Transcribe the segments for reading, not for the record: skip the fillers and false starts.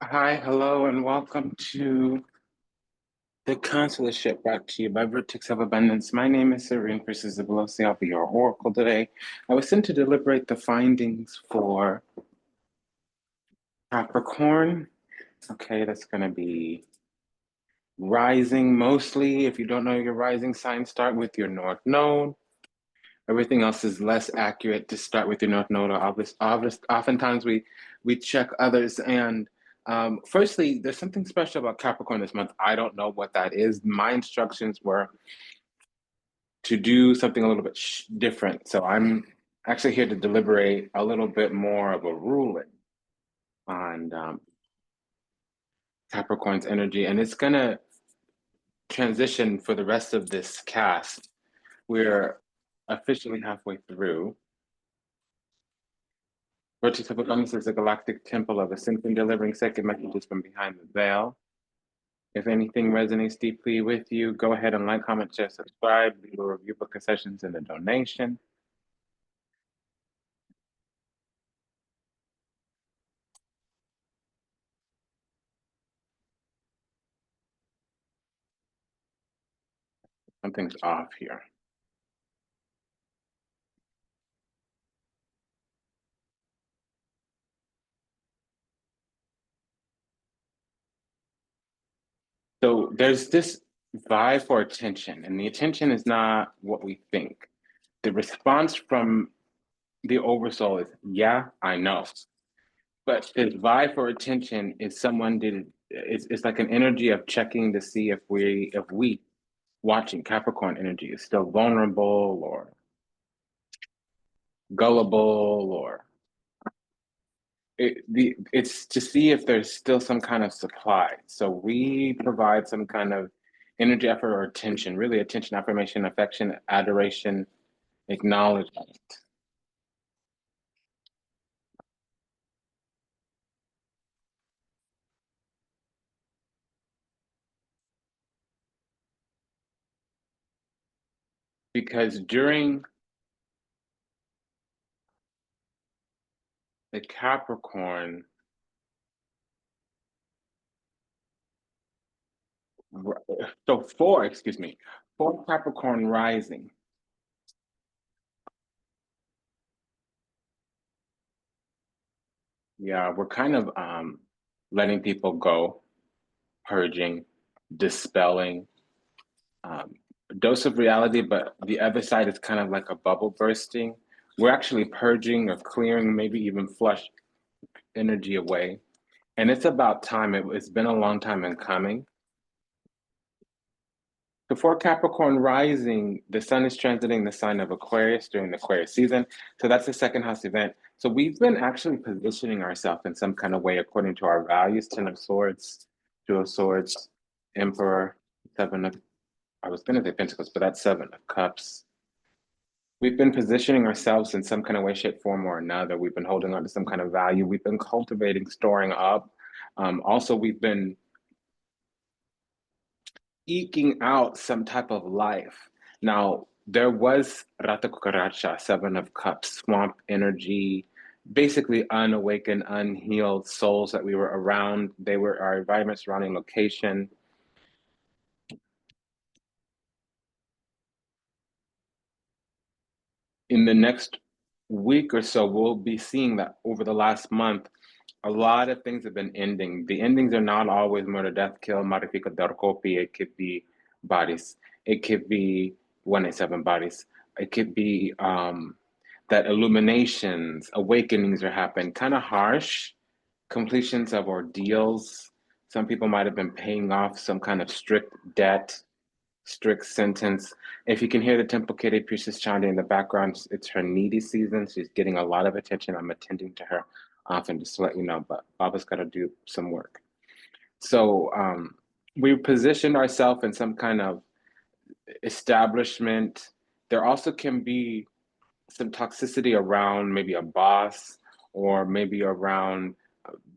Hi, hello, and welcome to the Consularship brought to you by Vertex of Abundance. My name is Serene Priestess Abossi. I'll be your oracle today. I was sent to deliberate the findings for Capricorn. Okay, that's going to be rising mostly. If you don't know your rising sign, start with your North Node. Everything else is less accurate to start with your North Node. Oftentimes we check others and firstly, there's something special about Capricorn this month. I don't know what that is. My instructions were to do something a little bit different. So I'm actually here to deliberate a little bit more of a ruling on Capricorn's energy. And it's going to transition for the rest of this cast. We're officially halfway through. Vertex of Abundance is a galactic temple of ascension, delivering sacred messages from behind the veil. If anything resonates deeply with you, go ahead and like, comment, share, subscribe, leave a review, book a sessions, and a donation. Something's off here. So there's this vibe for attention, and the attention is not what we think. The response from the oversoul is, yeah, I know. But this vibe for attention is someone did it's like an energy of checking to see if we watching Capricorn energy is still vulnerable or gullible or it's to see if there's still some kind of supply. So we provide some kind of energy, effort, or attention, really attention, affirmation, affection, adoration, acknowledgement. Because during the Capricorn, excuse me, for Capricorn rising, yeah, we're kind of letting people go, purging, dispelling, um, dose of reality, but the other side is kind of like a bubble bursting. We're actually purging or clearing, maybe even flush energy away. And it's about time. It's been a long time in coming. Before Capricorn rising, the sun is transiting the sign of Aquarius during the Aquarius season. So that's the second house event. So we've been actually positioning ourselves in some kind of way according to our values: Ten of Swords, Two of Swords, Emperor, Seven of, I was going to say Pentacles, but that's Seven of Cups. We've been positioning ourselves in some kind of way, shape, form, or another. We've been holding on to some kind of value. We've been cultivating, storing up. Also, we've been eking out some type of life. Now, there was Rata Kukaracha, Seven of Cups, swamp energy, basically unawakened, unhealed souls that we were around. They were our environment, surrounding location. In the next week or so, we'll be seeing that over the last month, a lot of things have been ending. The endings are not always murder, death, kill, modifica, darkopi. It could be bodies. It could be 187 bodies. It could be that illuminations, awakenings are happening. Kind of harsh completions of ordeals. Some people might have been paying off some kind of strict debt, strict sentence. If you can hear the Temple Kitty Priestess Chandi in the background, it's her needy season. She's getting a lot of attention. I'm attending to her often just to let you know, but Baba's got to do some work. So we positioned ourselves in some kind of establishment. There also can be some toxicity around maybe a boss or maybe around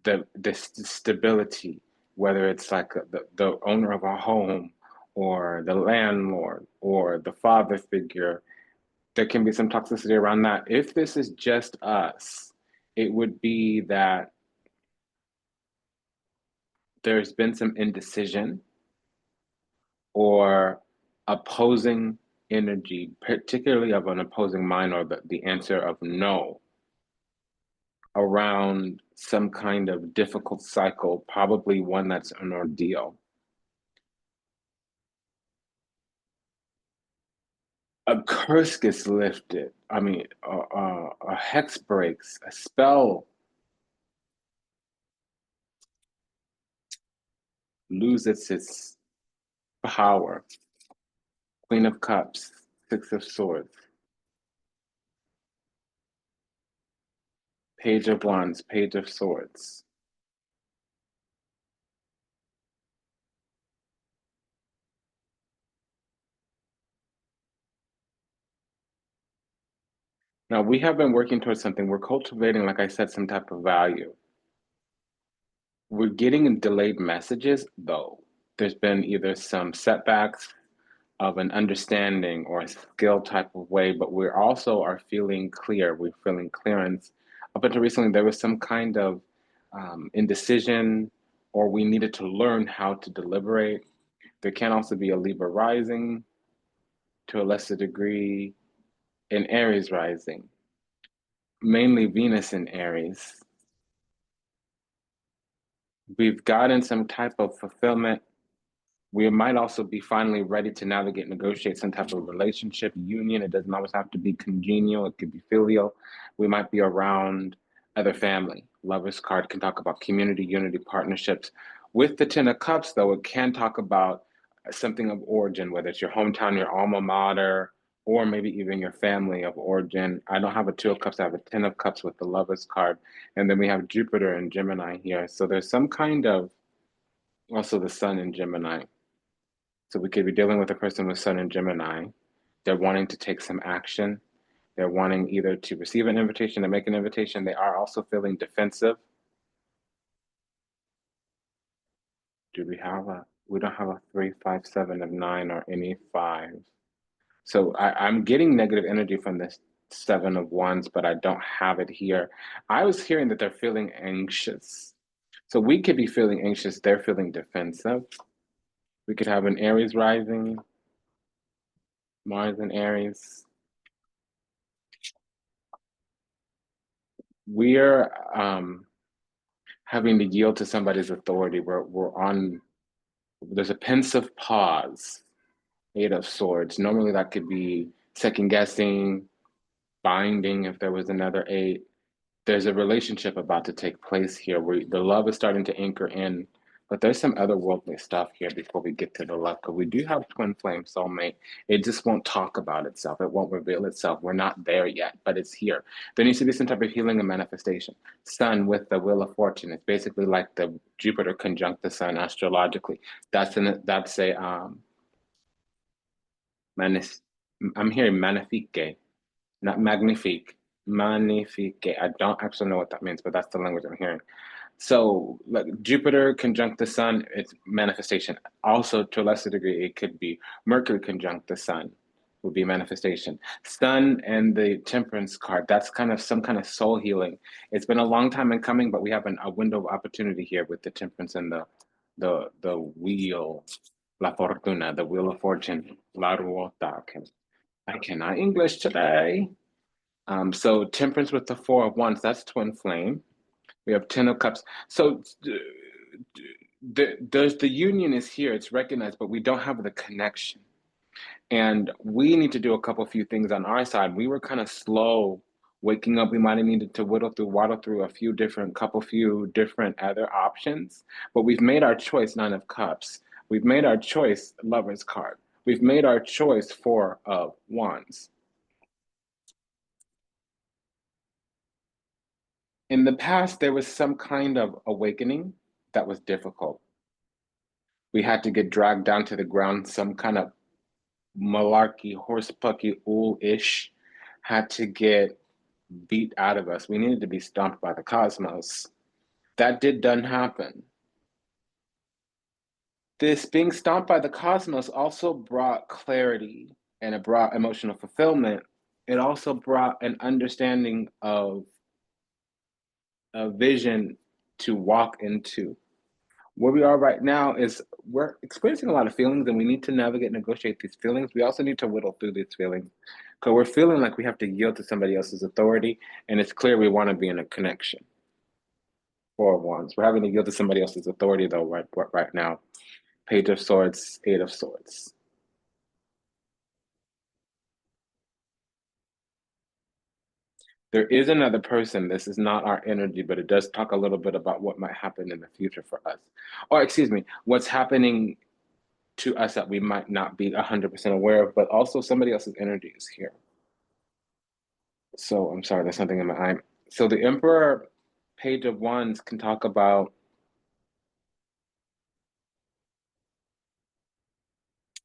the stability, whether it's like the owner of a home or the landlord or the father figure. There can be some toxicity around that. If this is just us, it would be that there's been some indecision or opposing energy, particularly of an opposing mind or the answer of no around some kind of difficult cycle, probably one that's an ordeal. A curse gets lifted. I mean, a hex breaks, a spell loses its power. Queen of Cups, Six of Swords, Page of Wands, Page of Swords. Now, we have been working towards something. We're cultivating, like I said, some type of value. We're getting delayed messages, though. There's been either some setbacks of an understanding or a skill type of way, but we also are feeling clear. We're feeling clearance. Up until recently, there was some kind of indecision, or we needed to learn how to deliberate. There can also be a Libra rising to a lesser degree, an Aries rising, mainly Venus in Aries. We've gotten some type of fulfillment. We might also be finally ready to navigate, negotiate some type of relationship, union. It doesn't always have to be congenial, it could be filial. We might be around other family. Lover's card can talk about community, unity, partnerships. With the Ten of Cups, though, it can talk about something of origin, whether it's your hometown, your alma mater, or maybe even your family of origin. I don't have a Two of Cups, I have a Ten of Cups with the Lover's card. And then we have Jupiter and Gemini here. So there's some kind of, also the Sun in Gemini. So we could be dealing with a person with Sun in Gemini. They're wanting to take some action. They're wanting either to receive an invitation or make an invitation. They are also feeling defensive. Do we have we don't have a 3, 5, 7 of 9 or any 5. So I'm getting negative energy from this 7 of Wands, but I don't have it here. I was hearing that they're feeling anxious. So we could be feeling anxious. They're feeling defensive. We could have an Aries rising, Mars in Aries. We're having to yield to somebody's authority. We're on, there's a pensive pause, 8 of Swords. Normally that could be second guessing, binding if there was another 8. There's a relationship about to take place here where the love is starting to anchor in, but there's some otherworldly stuff here before we get to the love, because we do have twin flame soulmate. It just won't talk about itself. It won't reveal itself. We're not there yet, but it's here. There needs to be some type of healing and manifestation. Sun with the Wheel of Fortune. It's basically like the Jupiter conjunct the Sun astrologically. That's a I'm hearing magnifique, not magnifique. Magnifique. I don't actually know what that means, but that's the language I'm hearing. So, like Jupiter conjunct the Sun, it's manifestation. Also, to a lesser degree, it could be Mercury conjunct the Sun, would be manifestation. Sun and the Temperance card, that's kind of some kind of soul healing. It's been a long time in coming, but we have a window of opportunity here with the Temperance and the wheel, La Fortuna, the Wheel of Fortune, La Ruota. I cannot English today. So Temperance with the 4 of Wands, that's twin flame. We have 10 of Cups. So there's the union is here, it's recognized, but we don't have the connection. And we need to do a few things on our side. We were kind of slow waking up. We might have needed to waddle through a few different other options, but we've made our choice, 9 of Cups. We've made our choice, Lover's card. We've made our choice, 4 of Wands. In the past, there was some kind of awakening that was difficult. We had to get dragged down to the ground, some kind of malarkey, horsepucky, ool-ish had to get beat out of us. We needed to be stomped by the cosmos. That done happen. This being stomped by the cosmos also brought clarity, and it brought emotional fulfillment. It also brought an understanding of a vision to walk into. Where we are right now is we're experiencing a lot of feelings, and we need to navigate, negotiate these feelings. We also need to whittle through these feelings because we're feeling like we have to yield to somebody else's authority, and it's clear we want to be in a connection. Four of Wands. We're having to yield to somebody else's authority, though, right now. Page of Swords, Eight of Swords. There is another person. This is not our energy, but it does talk a little bit about what might happen in the future for us. Or, excuse me, what's happening to us that we might not be 100% aware of, but also somebody else's energy is here. So I'm sorry, there's something in my eye. So the Emperor, Page of Wands, can talk about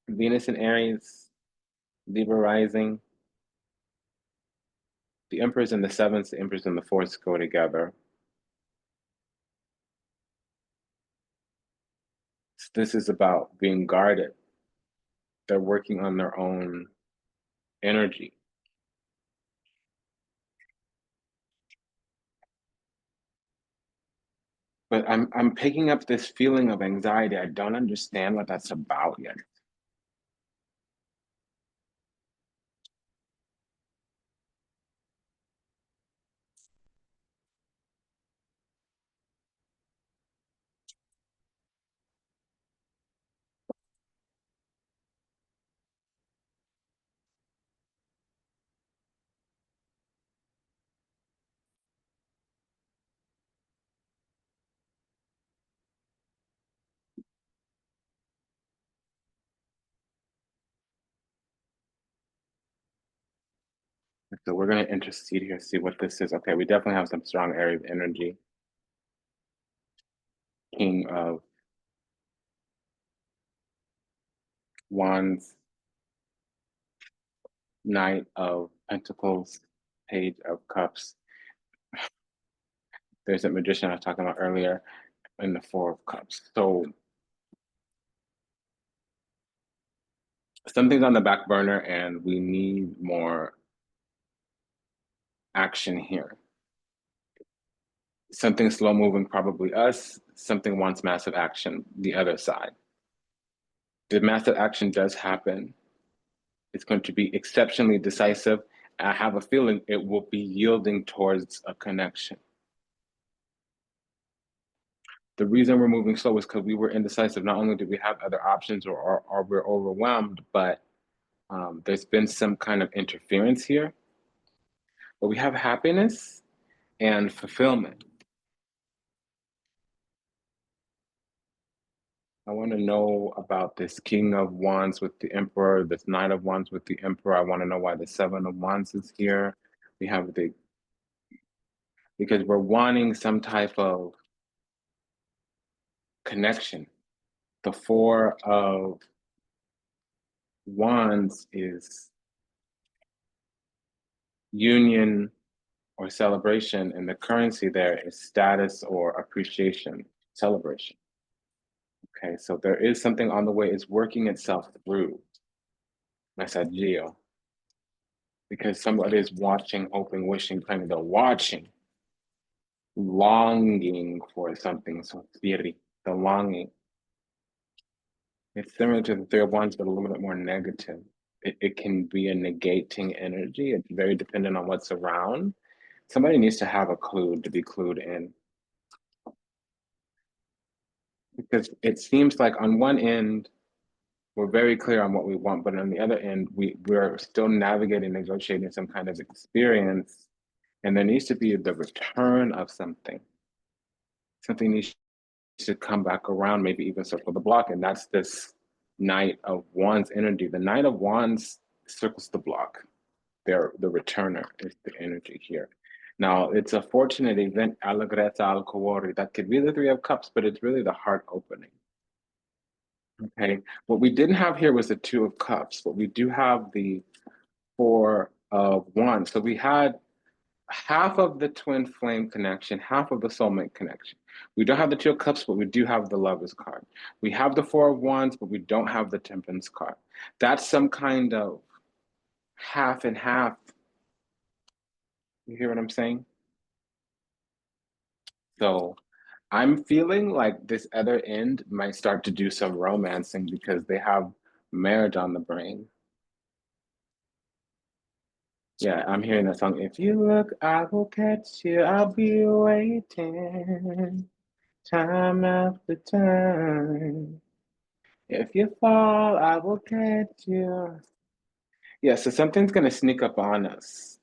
Venus in Aries, Libra rising. The Emperor's in the seventh, the Emperor's in the fourth go together. So this is about being guarded. They're working on their own energy. But I'm picking up this feeling of anxiety. I don't understand what that's about yet. So we're going to intercede here, see what this is. Okay, we definitely have some strong Aries energy. King of Wands, Knight of Pentacles, Page of Cups. There's a Magician I was talking about earlier, and the Four of Cups. So something's on the back burner, and we need more action here. Something slow moving, probably us. Something wants massive action, the other side. The massive action does happen. It's going to be exceptionally decisive. I have a feeling it will be yielding towards a connection. The reason we're moving slow is because we were indecisive. Not only do we have other options or we're overwhelmed, but there's been some kind of interference here. But we have happiness and fulfillment. I want to know about this King of Wands with the Emperor, this Knight of Wands with the Emperor. I want to know why the Seven of Wands is here. We have because we're wanting some type of connection. The Four of Wands is union or celebration, and the currency there is status or appreciation, celebration. Okay, so there is something on the way. It's working itself through. Messaggio. Because somebody is watching, hoping, wishing, planning. They're watching, longing for something. So spirit, the longing. It's similar to the Three of Wands, but a little bit more negative. It can be a negating energy. It's very dependent on what's around. Somebody needs to have a clue to be clued in. Because it seems like on one end, we're very clear on what we want, but on the other end, we're still navigating, negotiating some kind of experience, and there needs to be the return of something. Something needs to come back around, maybe even circle the block, and that's this Knight of Wands energy. The Knight of Wands circles the block. The returner is the energy here. Now, it's a fortunate event, allegrezza al cuore. That could be the Three of Cups, but it's really the heart opening. Okay, what we didn't have here was the Two of Cups, but we do have the Four of Wands. So we had half of the twin flame connection, half of the soulmate connection. We don't have the Two of Cups, but we do have the Lovers card. We have the Four of Wands, but we don't have the Temperance card. That's some kind of half and half. You hear what I'm saying? So I'm feeling like this other end might start to do some romancing because they have marriage on the brain. Yeah, I'm hearing that song. If you look, I will catch you. I'll be waiting time after time. If you fall, I will catch you. Yeah, so something's going to sneak up on us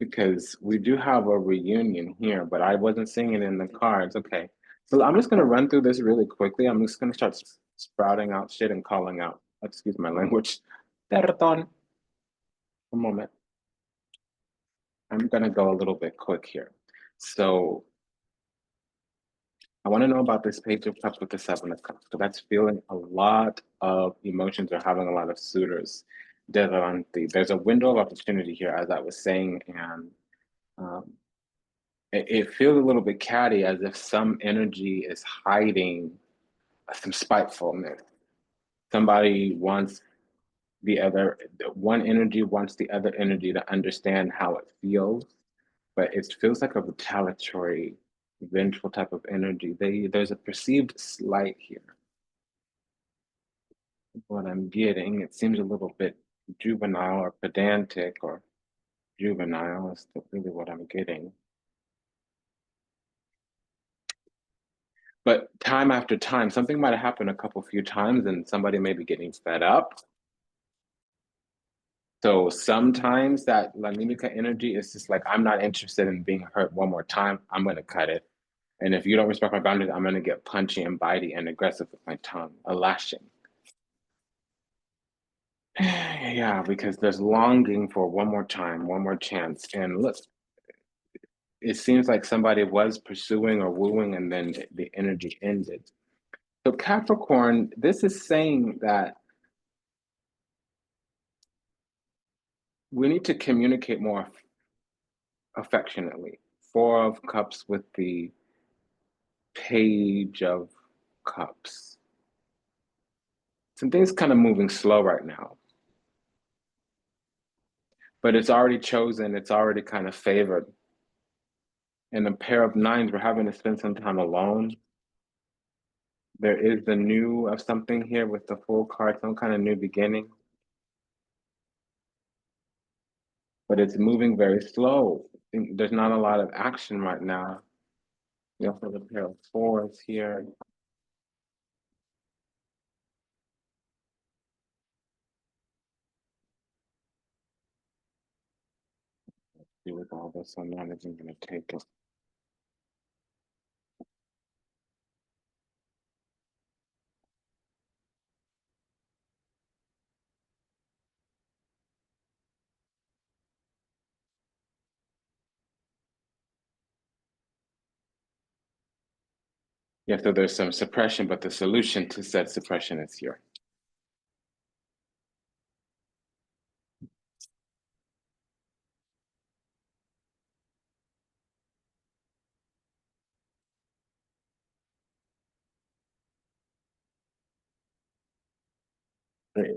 because we do have a reunion here, but I wasn't seeing it in the cards. Okay, so I'm just going to run through this really quickly. I'm just going to start sprouting out shit and calling out. Excuse my language. Perdón. A moment. I'm going to go a little bit quick here. So I want to know about this Page of Cups with the Seven of Cups. So that's feeling a lot of emotions or having a lot of suitors. Delante. There's a window of opportunity here, as I was saying, and um, it feels a little bit catty, as if some energy is hiding some spitefulness. Somebody wants one energy wants the other energy to understand how it feels, but it feels like a retaliatory, vengeful type of energy. There's a perceived slight here. What I'm getting, it seems a little bit juvenile or pedantic or juvenile is really what I'm getting. But time after time, something might have happened a few times and somebody may be getting fed up. So sometimes that Lanimika energy is just like, I'm not interested in being hurt one more time. I'm going to cut it. And if you don't respect my boundaries, I'm going to get punchy and bitey and aggressive with my tongue, a lashing. Yeah, because there's longing for one more time, one more chance. And look, it seems like somebody was pursuing or wooing and then the energy ended. So Capricorn, this is saying that we need to communicate more affectionately. Four of Cups with the Page of Cups. Something's kind of moving slow right now, but it's already chosen, it's already kind of favored. And a pair of nines, we're having to spend some time alone. There is the new of something here with the full card, some kind of new beginning. But it's moving very slow. There's not a lot of action right now. We also have a pair of fours here. See with all this, I'm not even going to take it. Yeah, so there's some suppression, but the solution to said suppression is here.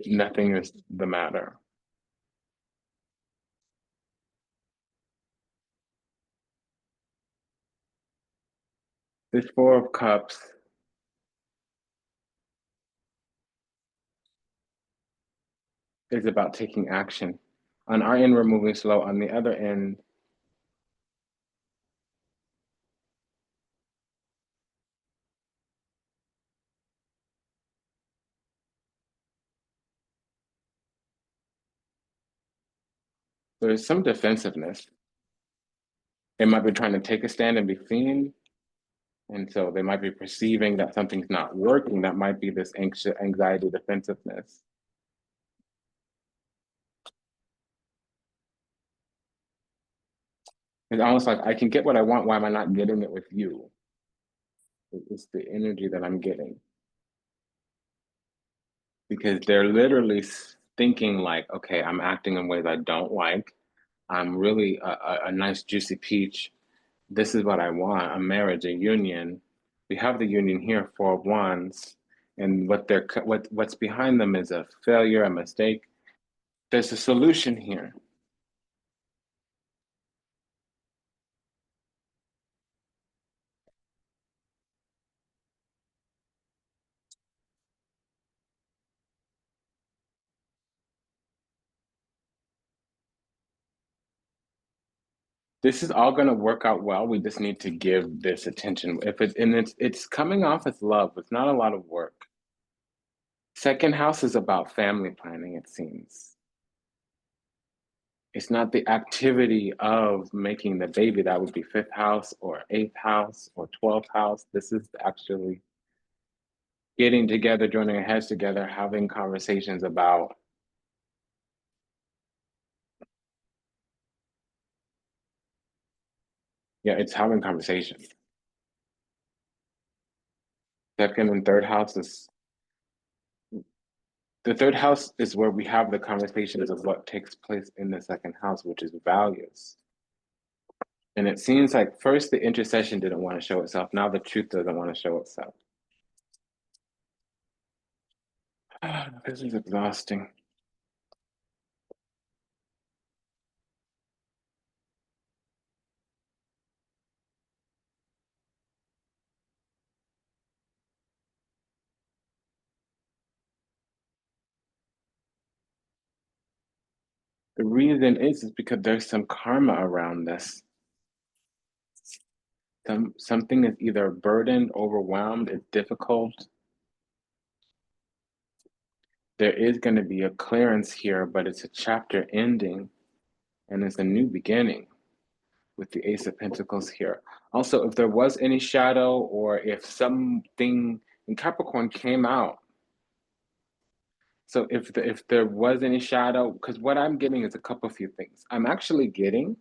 Nothing is the matter. This Four of Cups is about taking action. On our end, we're moving slow. On the other end, there's some defensiveness. They might be trying to take a stand and be seen. And so they might be perceiving that something's not working. That might be this anxious anxiety defensiveness. It's almost like I can get what I want. Why am I not getting it with you? It's the energy that I'm getting. Because they're literally thinking like, okay, I'm acting in ways I don't like. I'm really a nice juicy peach. This is what I want, a marriage, a union. We have the union here, Four of Wands, and what's behind them is a failure, a mistake. There's a solution here. This is all going to work out well. We just need to give this attention. It's coming off as love. It's not a lot of work. Second house is about family planning, it seems. It's not the activity of making the baby. That would be fifth house or eighth house or 12th house. This is actually getting together, joining our heads together, having conversations about it's having conversations. Second and third house is the third house is where we have the conversations of what takes place in the second house, which is values. And it seems like first the intercession didn't want to show itself. Now the truth doesn't want to show itself. This is exhausting. The reason is because there's some karma around this. Something is either burdened, overwhelmed, it's difficult. There is going to be a clearance here, but it's a chapter ending and it's a new beginning with the Ace of Pentacles here. Also, if there was any shadow or if something in Capricorn came out, so if there was any shadow, because what I'm getting is a couple few things. I'm actually getting,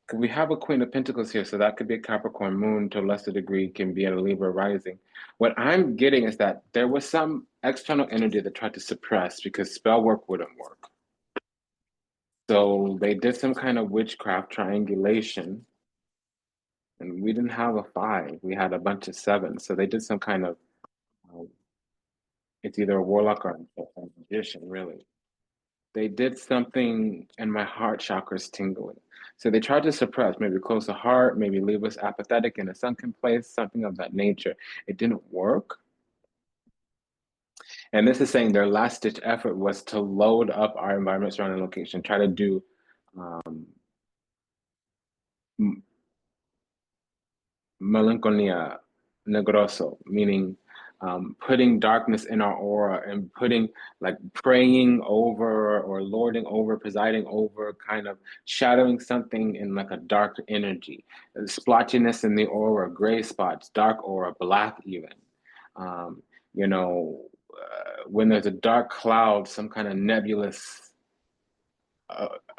because we have a Queen of Pentacles here, so that could be a Capricorn moon to a lesser degree, can be a Libra rising. What I'm getting is that there was some external energy that tried to suppress because spell work wouldn't work. So they did some kind of witchcraft triangulation, and we didn't have a 5. We had a bunch of 7s. So they did some kind of, it's either a warlock or a magician, really. They did something, and my heart chakra is tingling. So they tried to suppress, maybe close the heart, maybe leave us apathetic in a sunken place, something of that nature. It didn't work. And this is saying their last ditch effort was to load up our environment surrounding location, try to do melancholia negroso, meaning putting darkness in our aura and putting like praying over or lording over, presiding over, kind of shadowing something in like a dark energy, splotchiness in the aura, gray spots, dark aura, black even. You know, when there's a dark cloud, some kind of nebulous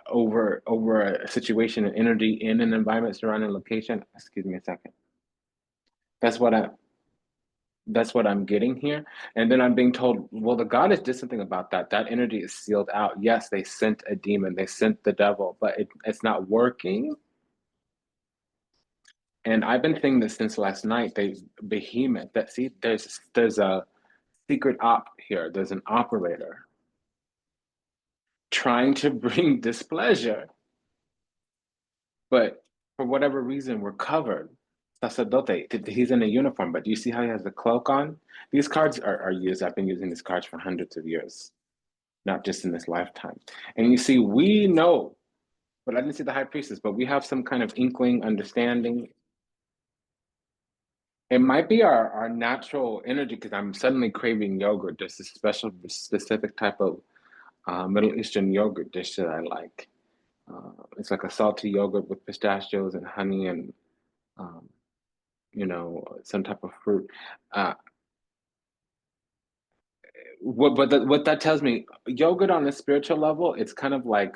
over a situation and energy in an environment surrounding location. Excuse me a second. That's what I'm getting here. And then I'm being told, well, the goddess did something about that. That energy is sealed out. Yes, they sent a demon, they sent the devil, but it's not working. And I've been thinking this since last night. They behemoth. That see, there's a secret op here. There's an operator trying to bring displeasure, but for whatever reason, we're covered. Sacerdote, he's in a uniform, but do you see how he has the cloak on? These cards are used. I've been using these cards for hundreds of years, not just in this lifetime. And you see, we know, but I didn't see the High Priestess, but we have some kind of inkling, understanding. It might be our natural energy because I'm suddenly craving yogurt. There's this special, specific type of Middle Eastern yogurt dish that I like. It's like a salty yogurt with pistachios and honey and you know, some type of fruit. What that tells me, yogurt on a spiritual level, it's kind of like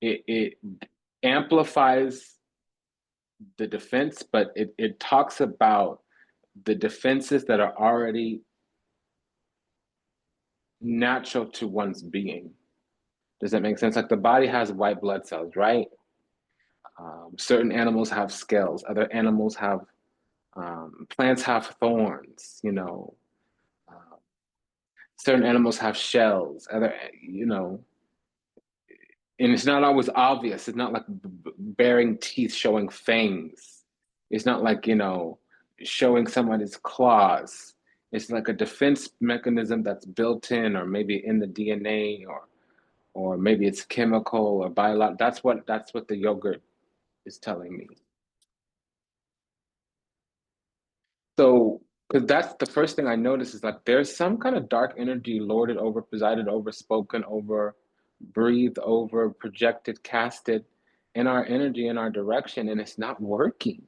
it amplifies the defense, but it talks about the defenses that are already natural to one's being. Does that make sense? Like the body has white blood cells, right? Certain animals have scales. Other animals have plants have thorns. You know, certain animals have shells. Other, you know, and it's not always obvious. It's not like baring teeth, showing fangs. It's not like, you know, showing somebody's claws. It's like a defense mechanism that's built in or maybe in the DNA or or maybe it's chemical or biological. That's what the yogurt is telling me. So, because that's the first thing I notice is like there's some kind of dark energy lorded over, presided over, spoken over, breathed over, projected, casted in our energy, in our direction, and it's not working.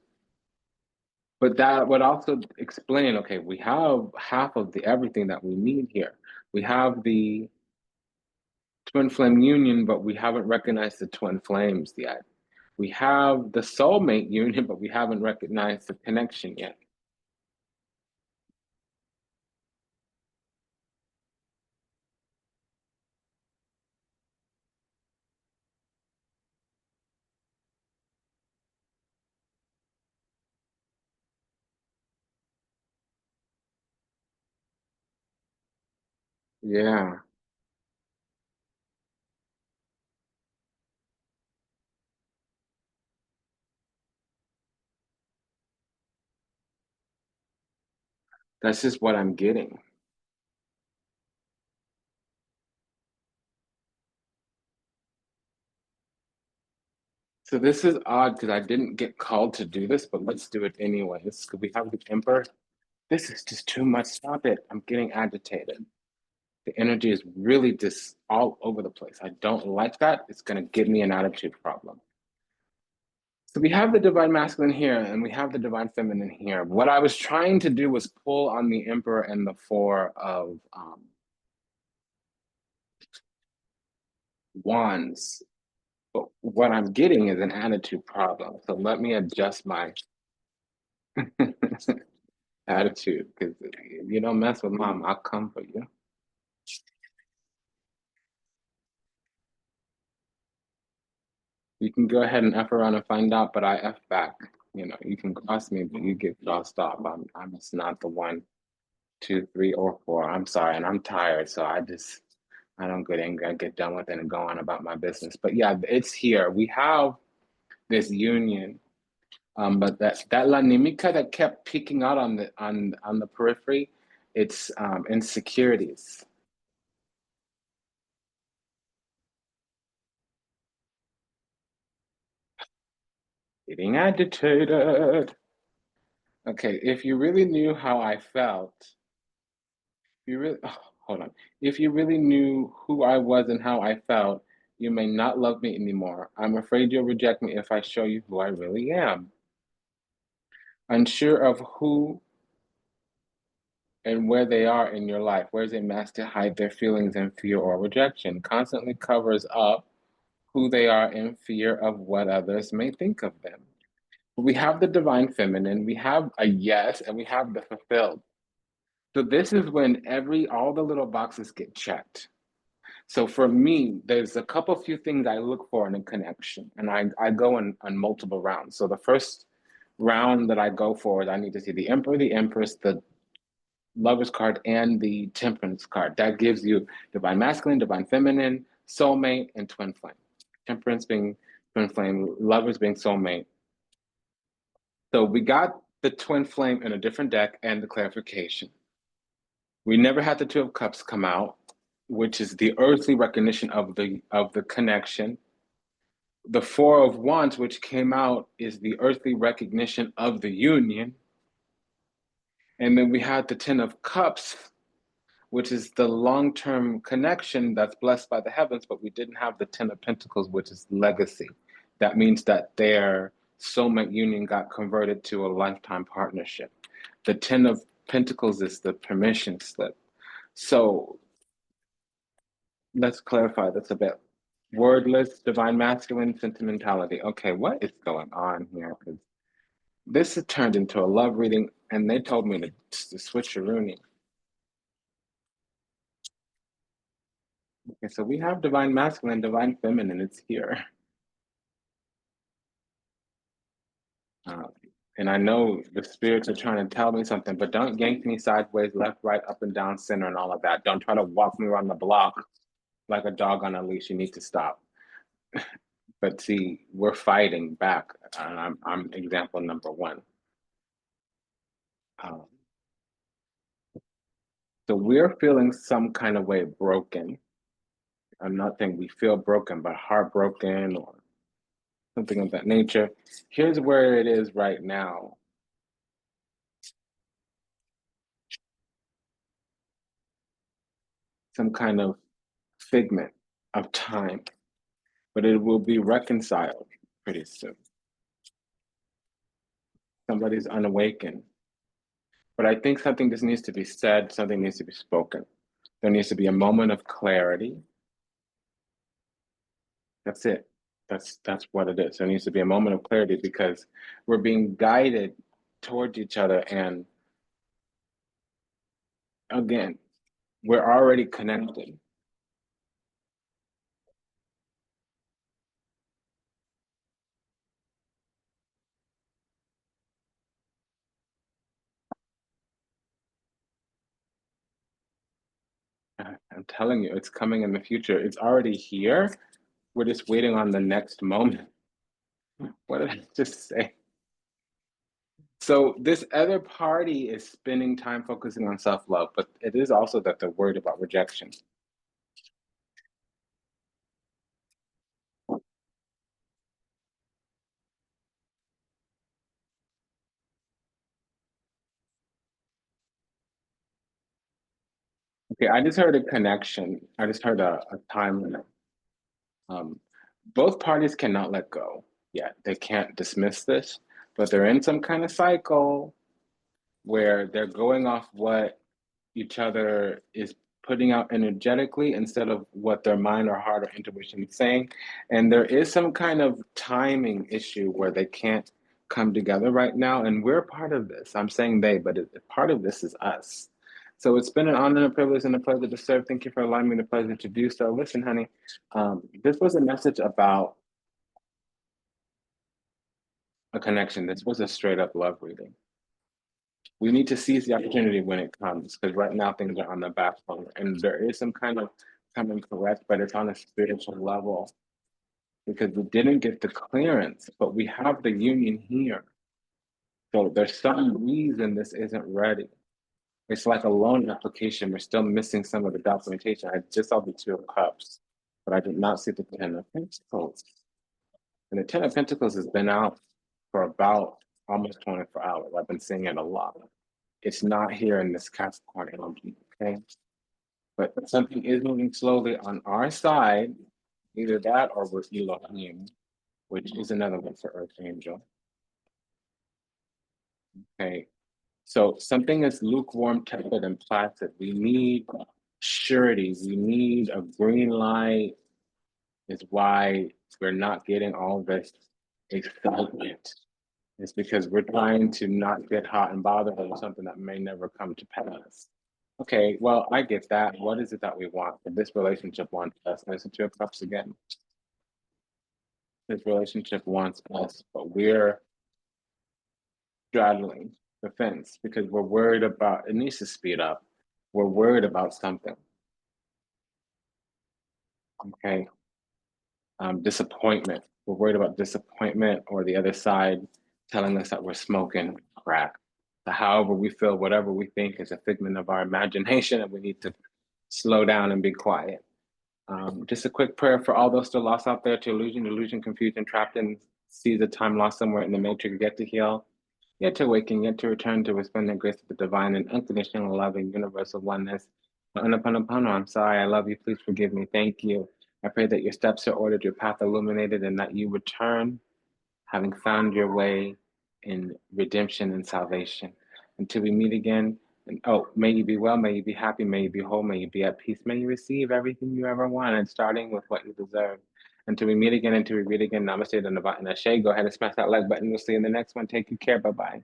But that would also explain, okay, we have half of the everything that we need here. We have the twin flame union, but we haven't recognized the twin flames yet. We have the soulmate union, but we haven't recognized the connection yet. Yeah, that's just what I'm getting. So this is odd because I didn't get called to do this, but let's do it anyways. Could we have the Emperor? This is just too much. Stop it. I'm getting agitated. The energy is really just all over the place. I don't like that. It's going to give me an attitude problem. So we have the divine masculine here and we have the divine feminine here. What I was trying to do was pull on the Emperor and the Four of Wands. But what I'm getting is an attitude problem. So let me adjust my attitude because if you don't mess with mom, I'll come for you. You can go ahead and F around and find out, but I F back. You know, you can cross me, but you get crossed off. I'm just not the one, two, three, or four. I'm sorry, and I'm tired, so I don't get angry. I get done with it and go on about my business. But yeah, it's here. We have this union, but that La Nimica that kept peeking out on the periphery, it's insecurities. Getting agitated. Okay, if you really knew how I felt, you really, oh, hold on. If you really knew who I was and how I felt, you may not love me anymore. I'm afraid you'll reject me if I show you who I really am. Unsure of who and where they are in your life, wears a mask to hide their feelings and fear or rejection, constantly covers up who they are in fear of what others may think of them. We have the divine feminine, we have a yes, and we have the fulfilled. So this is when all the little boxes get checked. So for me, there's a couple few things I look for in a connection, and I go on multiple rounds. So the first round that I go for is I need to see the Emperor, the Empress, the Lover's card, and the Temperance card. That gives you divine masculine, divine feminine, soulmate, and twin flame. Temperance being twin flame, Lovers being soulmate. So we got the twin flame in a different deck and the clarification. We never had the Two of Cups come out, which is the earthly recognition of the connection. The Four of Wands, which came out, is the earthly recognition of the union. And then we had the Ten of Cups, which is the long-term connection that's blessed by the heavens, but we didn't have the Ten of Pentacles, which is legacy. That means that their soulmate union got converted to a lifetime partnership. The Ten of Pentacles is the permission slip. So let's clarify this a bit. Wordless, divine masculine, sentimentality. Okay, what is going on here? Because this has turned into a love reading, and they told me to switch a Rooney. Okay, so we have divine masculine, divine feminine. It's here. Uh, and I know the spirits are trying to tell me something, but don't yank me sideways, left, right, up and down, center, and all of that. Don't try to walk me around the block like a dog on a leash. You need to stop. But see, we're fighting back, and I'm example number one. Um, so we're feeling some kind of way broken. I'm not saying we feel broken, but heartbroken or something of that nature. Here's where it is right now. Some kind of figment of time, but it will be reconciled pretty soon. Somebody's unawakened. But I think something just needs to be said, something needs to be spoken. There needs to be a moment of clarity. That's it. That's what it is. There needs to be a moment of clarity because we're being guided towards each other. And again, we're already connected. I'm telling you, it's coming in the future. It's already here. We're just waiting on the next moment. What did I just say? So this other party is spending time focusing on self-love, but it is also that they're worried about rejection. Okay, I just heard a connection. I just heard a time limit. Both parties cannot let go yet. They can't dismiss this, but they're in some kind of cycle where they're going off what each other is putting out energetically instead of what their mind or heart or intuition is saying. And there is some kind of timing issue where they can't come together right now. And we're part of this. I'm saying they, but part of this is us. So it's been an honor and a privilege and a pleasure to serve. Thank you for allowing me the pleasure to do so. Listen, honey, this was a message about a connection. This was a straight up love reading. We need to seize the opportunity when it comes because right now things are on the back burner and there is some kind of coming correct, but it's on a spiritual level because we didn't get the clearance, but we have the union here. So there's some reason this isn't ready. It's like a loan application. We're still missing some of the documentation. I just saw the Two of Cups, but I did not see the Ten of Pentacles. And the Ten of Pentacles has been out for about almost 24 hours. I've been seeing it a lot. It's not here in this Capricorn energy, okay? But something is moving slowly on our side, either that or with Elohim, which is another one for Earth Angel. Okay, so something is lukewarm, tepid, and placid. We need surety. We need a green light. Is why we're not getting all this excitement. It's because we're trying to not get hot and bothered over something that may never come to pass. Okay, well, I get that. What is it that we want? This relationship wants us. Listen to your cups again. This relationship wants us, but we're straddling the fence because we're worried about it needs to speed up. We're worried about something. Okay. Disappointment. We're worried about disappointment or the other side telling us that we're smoking crack. So however we feel, whatever we think is a figment of our imagination, and we need to slow down and be quiet. Just a quick prayer for all those still lost out there to illusion, delusion, confusion, trapped in seas of time lost somewhere in the matrix, yet to heal, yet to awaken, yet to return to resplendent grace of the divine and unconditional love and universal oneness. I'm sorry, I love you, please forgive me, thank you. I pray that your steps are ordered, your path illuminated, and that you return having found your way in redemption and salvation. Until we meet again, and may you be well, may you be happy, may you be whole, may you be at peace, may you receive everything you ever wanted, starting with what you deserve. Until we meet again, until we read again, namaste and ashe. Go ahead and smash that like button. We'll see you in the next one. Take good care. Bye-bye.